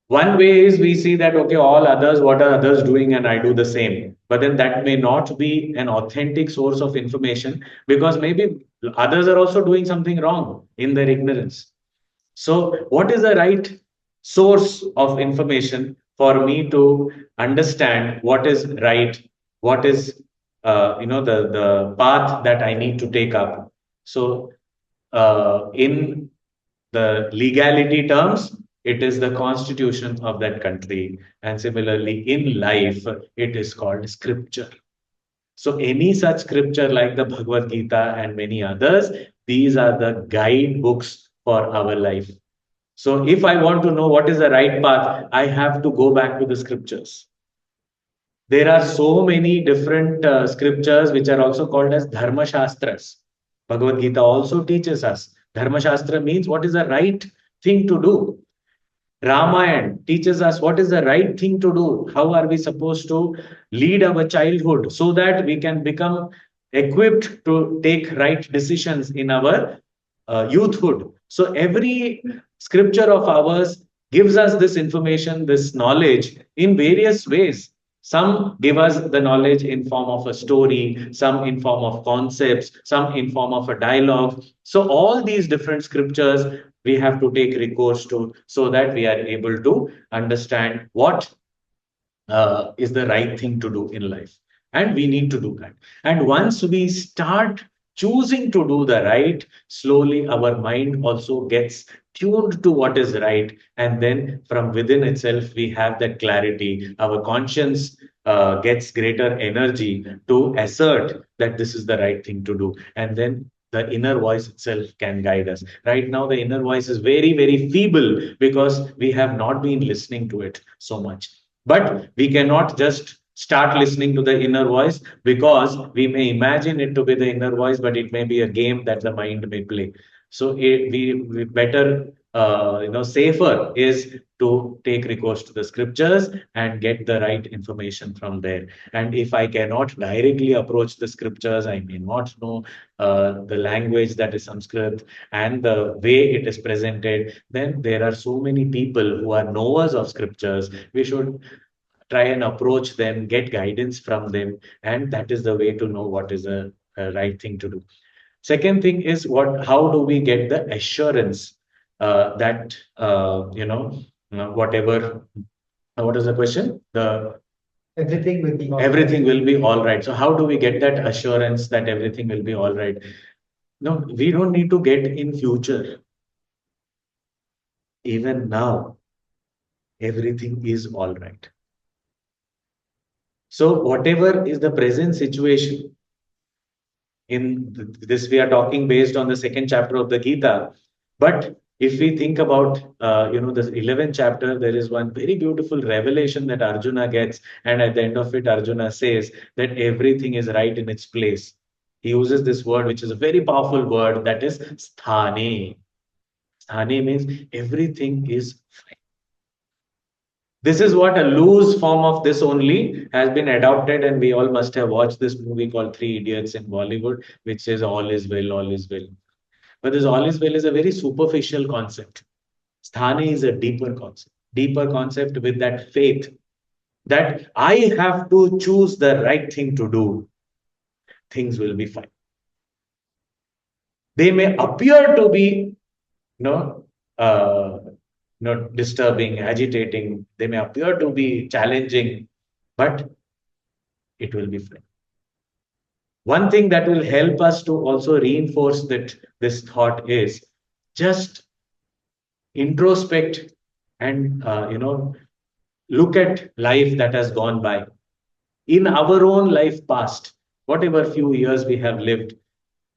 One way is we see that, okay, all others, what are others doing, and I do the same. But then that may not be an authentic source of information, because maybe others are also doing something wrong in their ignorance. So, what is the right source of information for me to understand what is right, what is the path that I need to take up? So, in the legality terms, it is the constitution of that country, and similarly in life, it is called scripture. So, any such scripture like the Bhagavad Gita and many others, these are the guidebooks for our life. So if I want to know what is the right path, I have to go back to the scriptures. There are so many different scriptures which are also called as Dharma Shastras. Bhagavad Gita also teaches us. Dharma Shastra means what is the right thing to do. Ramayana teaches us what is the right thing to do. How are we supposed to lead our childhood so that we can become equipped to take right decisions in our youthhood. So every scripture of ours gives us this information, this knowledge in various ways. Some give us the knowledge in form of a story, some in form of concepts, some in form of a dialogue. So all these different scriptures we have to take recourse to, so that we are able to understand what is the right thing to do in life. And we need to do that. And once we start choosing to do the right, slowly our mind also gets tuned to what is right. And then from within itself, we have that clarity. Our conscience gets greater energy to assert that this is the right thing to do. And then the inner voice itself can guide us. Right now, the inner voice is very, very feeble because we have not been listening to it so much. But we cannot just start listening to the inner voice, because we may imagine it to be the inner voice, but it may be a game that the mind may play. So we better safer is to take recourse to the scriptures and get the right information from there. And if I cannot directly approach the scriptures, I may not know the language that is Sanskrit and the way it is presented, then there are so many people who are knowers of scriptures. We should try and approach them, get guidance from them, and that is the way to know what is a right thing to do. Second thing is what? How do we get the assurance that whatever? What is the question? The Everything will be all everything will be all right. So how do we get that assurance that everything will be all right? No, we don't need to get in future. Even now, everything is all right. So whatever is the present situation, in this we are talking based on the second chapter of the Gita. But if we think about the 11th chapter, there is one very beautiful revelation that Arjuna gets, and at the end of it, Arjuna says that everything is right in its place. He uses this word, which is a very powerful word, that is sthane. Sthane means everything is fine. This is what a loose form of this only has been adopted, and we all must have watched this movie called Three Idiots in Bollywood, which says all is well, all is well. But this all is well is a very superficial concept. Sthane is a deeper concept with that faith that I have to choose the right thing to do. Things will be fine. They may appear to be, uh, disturbing, agitating. They may appear to be challenging, but it will be fine. One thing that will help us to also reinforce that this thought is just introspect and look at life that has gone by. In our own life past, whatever few years we have lived,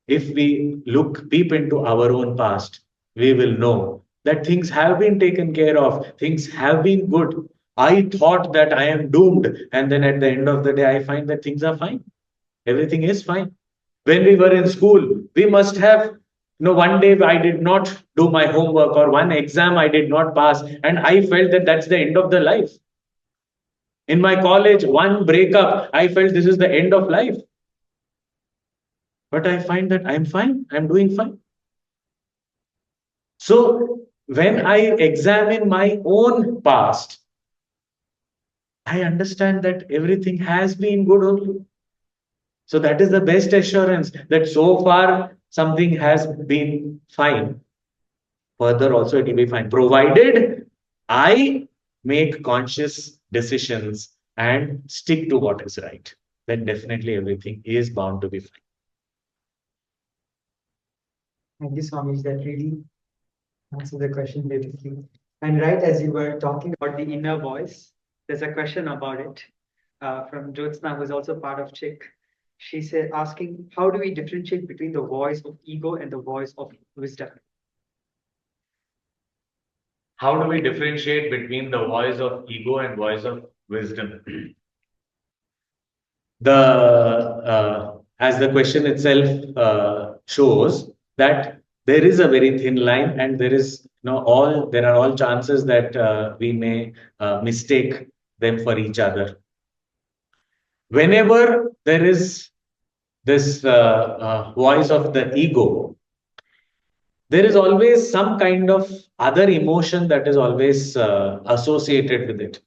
if we look deep into our own past, we will know that things have been taken care of, things have been good. I thought that I am doomed, and then at the end of the day, I find that things are fine. Everything is fine. When we were in school, we must have, one day I did not do my homework, or one exam I did not pass, and I felt that that's the end of the life. In my college, one breakup, I felt this is the end of life. But I find that I'm fine, I'm doing fine. So when I examine my own past, I understand that everything has been good only. So that is the best assurance that so far something has been fine. Further, also, it will be fine, provided I make conscious decisions and stick to what is right. Then definitely everything is bound to be fine. Thank you, Swami. That really answered the question beautifully. And right as you were talking about the inner voice, there's a question about it from Jyotsna, who's also part of Chick. She said, asking, how do we differentiate between the voice of ego and the voice of wisdom? How do we differentiate between the voice of ego and voice of wisdom? As the question itself shows, that there is a very thin line, and there are all chances that we may mistake them for each other. Whenever there is this voice of the ego, there is always some kind of other emotion that is always associated with it.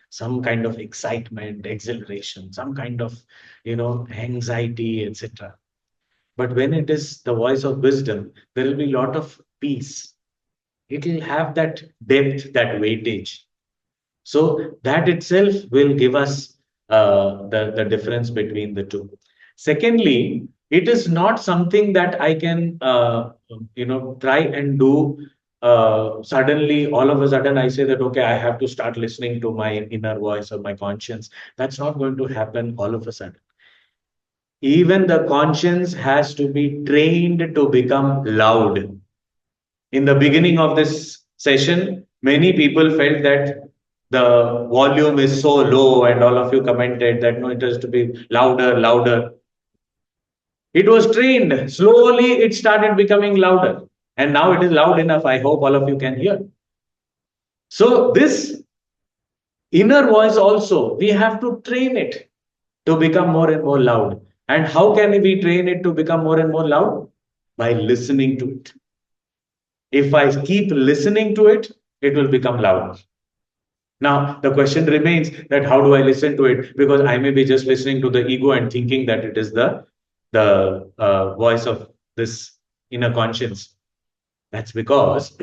Some kind of excitement, exhilaration, some kind of, anxiety, etc. But when it is the voice of wisdom, there will be a lot of peace. It will have that depth, that weightage. So that itself will give us the difference between the two. Secondly, it is not something that I can, try and do suddenly. All of a sudden, I say that, okay, I have to start listening to my inner voice or my conscience. That's not going to happen all of a sudden. Even the conscience has to be trained to become loud. In the beginning of this session, many people felt that the volume is so low, and all of you commented that no, it has to be louder, louder. It was trained. Slowly, it started becoming louder. And now it is loud enough. I hope all of you can hear. So this inner voice also, we have to train it to become more and more loud. And how can we train it to become more and more loud? By listening to it. If I keep listening to it, it will become louder. Now, the question remains that how do I listen to it? Because I may be just listening to the ego and thinking that it is the voice of this inner conscience. That's because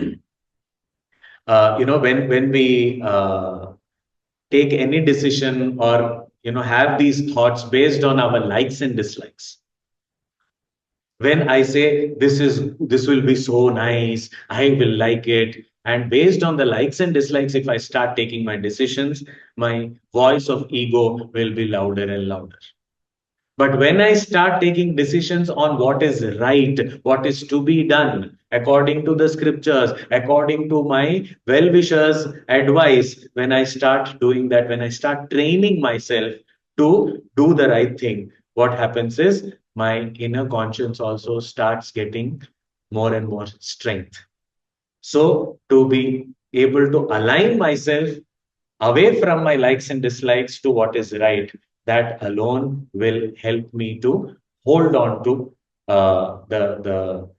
when we take any decision or have these thoughts based on our likes and dislikes. When I say this will be so nice, I will like it, and based on the likes and dislikes, if I start taking my decisions, my voice of ego will be louder and louder. But when I start taking decisions on what is right, what is to be done according to the scriptures, according to my well wishers' advice, when I start doing that, when I start training myself to do the right thing, what happens is my inner conscience also starts getting more and more strength. So, to be able to align myself away from my likes and dislikes to what is right, that alone will help me to hold on to the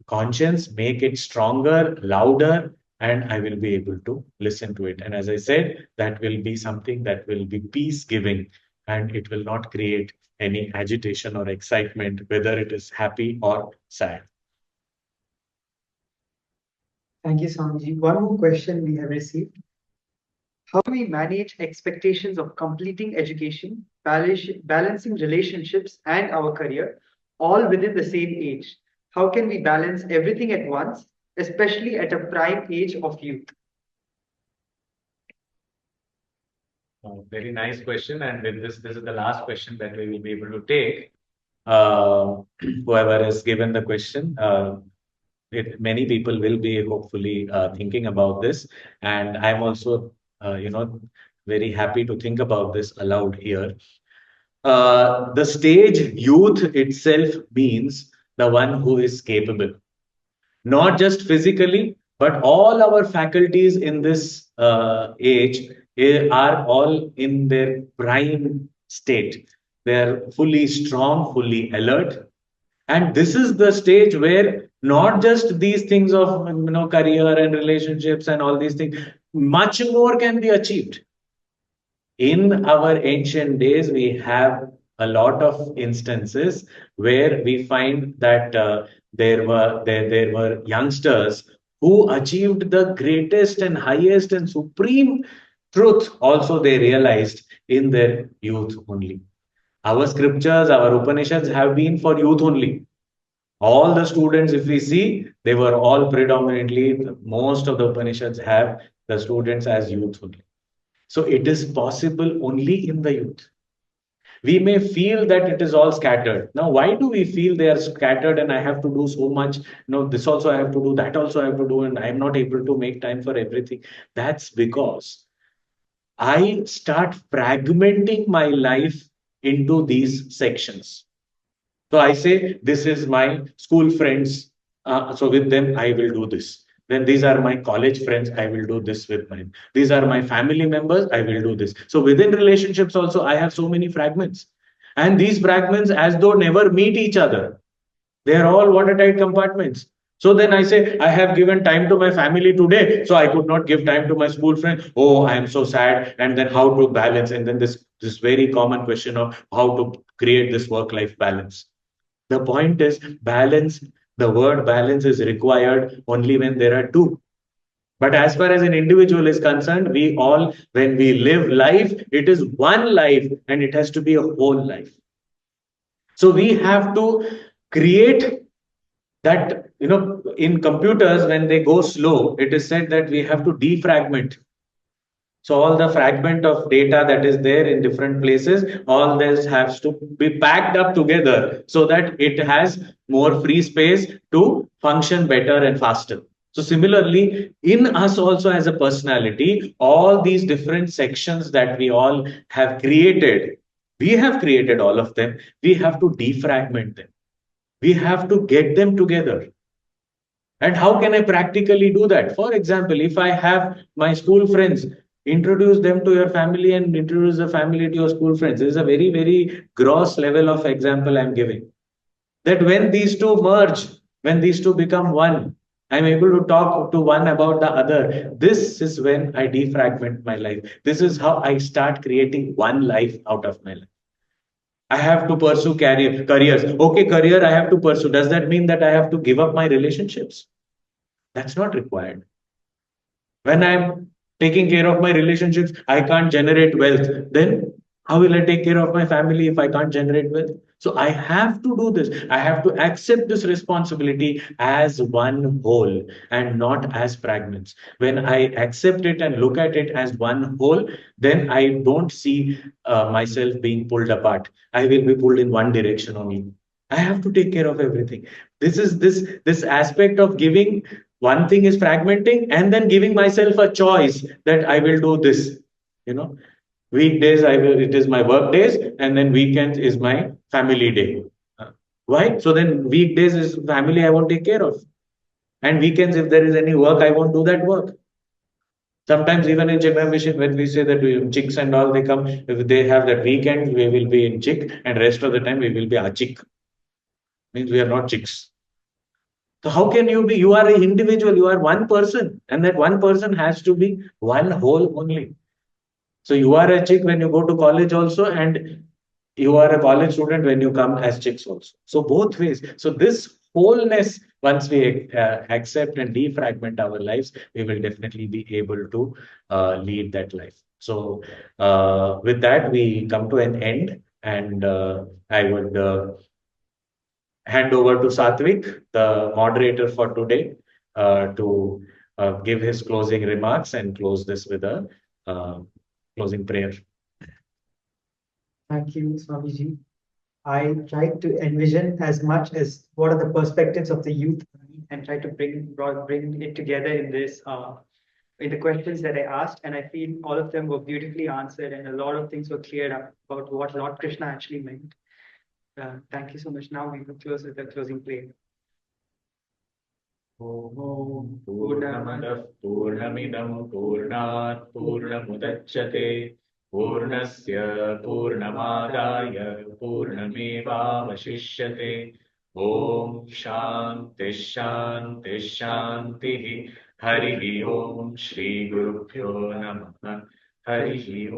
conscience, make it stronger, louder, and I will be able to listen to it. And as I said, that will be something that will be peace giving, and it will not create any agitation or excitement, whether it is happy or sad. Thank you, Swamiji. One more question we have received. How do we manage expectations of completing education, balancing relationships, and our career, all within the same age? How can we balance everything at once, especially at a prime age of youth? Very nice question. And with this is the last question that we will be able to take. Whoever has given the question, many people will be hopefully thinking about this, and I'm also, very happy to think about this aloud here. The stage youth itself means the one who is capable, not just physically, but all our faculties in this age are all in their prime state. They're fully strong, fully alert, and this is the stage where not just these things of career and relationships and all these things, much more can be achieved. In our ancient days, we have a lot of instances where we find that there were youngsters who achieved the greatest and highest and supreme truth. Also, they realized in their youth only. Our scriptures, our Upanishads have been for youth only. All the students, if we see, they were all predominantly, most of the Upanishads have the students as youth only. So it is possible only in the youth. We may feel that it is all scattered. Now, why do we feel they are scattered and I have to do so much? This also I have to do, that also I have to do, and I'm not able to make time for everything. That's because I start fragmenting my life into these sections. So I say, this is my school friends. So with them, I will do this. Then these are my college friends. I will do this with them. These are my family members. I will do this. So within relationships also, I have so many fragments. And these fragments, as though never meet each other, they are all watertight compartments. So then I say, I have given time to my family today, so I could not give time to my school friend. Oh, I am so sad. And then how to balance? And then this very common question of how to create this work-life balance. The point is balance. The word balance is required only when there are two. But as far as an individual is concerned, we all, when we live life, it is one life and it has to be a whole life. So we have to create that, in computers, when they go slow, it is said that we have to defragment. So all the fragment of data that is there in different places, all this has to be packed up together so that it has more free space to function better and faster. So similarly, in us also as a personality, all these different sections that we all have created, we have created all of them. We have to defragment them. We have to get them together. And how can I practically do that? For example, if I have my school friends, introduce them to your family and introduce the family to your school friends. This is a very, very gross level of example I'm giving. That when these two merge, when these two become one, I'm able to talk to one about the other. This is when I defragment my life. This is how I start creating one life out of my life. I have to pursue careers. Okay, career I have to pursue. Does that mean that I have to give up my relationships? That's not required. When I'm taking care of my relationships, I can't generate wealth. Then how will I take care of my family if I can't generate wealth? So I have to do this. I have to accept this responsibility as one whole and not as fragments. When I accept it and look at it as one whole, then I don't see myself being pulled apart. I will be pulled in one direction only. I have to take care of everything. This aspect of giving, one thing is fragmenting and then giving myself a choice that I will do this. You know, weekdays I will, it is my work days, and then weekends is my family day. Why? So then weekdays is family I won't take care of. And weekends, if there is any work, I won't do that work. Sometimes even in Chinmaya mission, when we say that we chicks and all, they come, if they have that weekend, we will be in chick, and rest of the time we will be chick. Means we are not chicks. So how can you be? You are an individual, you are one person, and that one person has to be one whole only. So you are a chick when you go to college also, and you are a college student when you come as chicks also. So both ways. So this wholeness, once we accept and defragment our lives, we will definitely be able to lead that life. So with that, we come to an end, and I would hand over to Satvik, the moderator for today, to give his closing remarks and close this with a closing prayer. Thank you, Swamiji. I tried to envision as much as what are the perspectives of the youth and try to bring it together in the questions that I asked, and I feel all of them were beautifully answered, and a lot of things were cleared up about what Lord Krishna actually meant. Thank you so much. Now we will close with the closing prayer. ॐ पूर्णमदः पूर्णमिदं पूर्णात् पूर्णमुदच्यते पूर्णस्य पूर्णमादाय पूर्णमेवावशिष्यते ॐ शान्तिः शान्तिः शान्तिः हरिः ॐ श्रीगुरुभ्यो नमः हरिः ॐ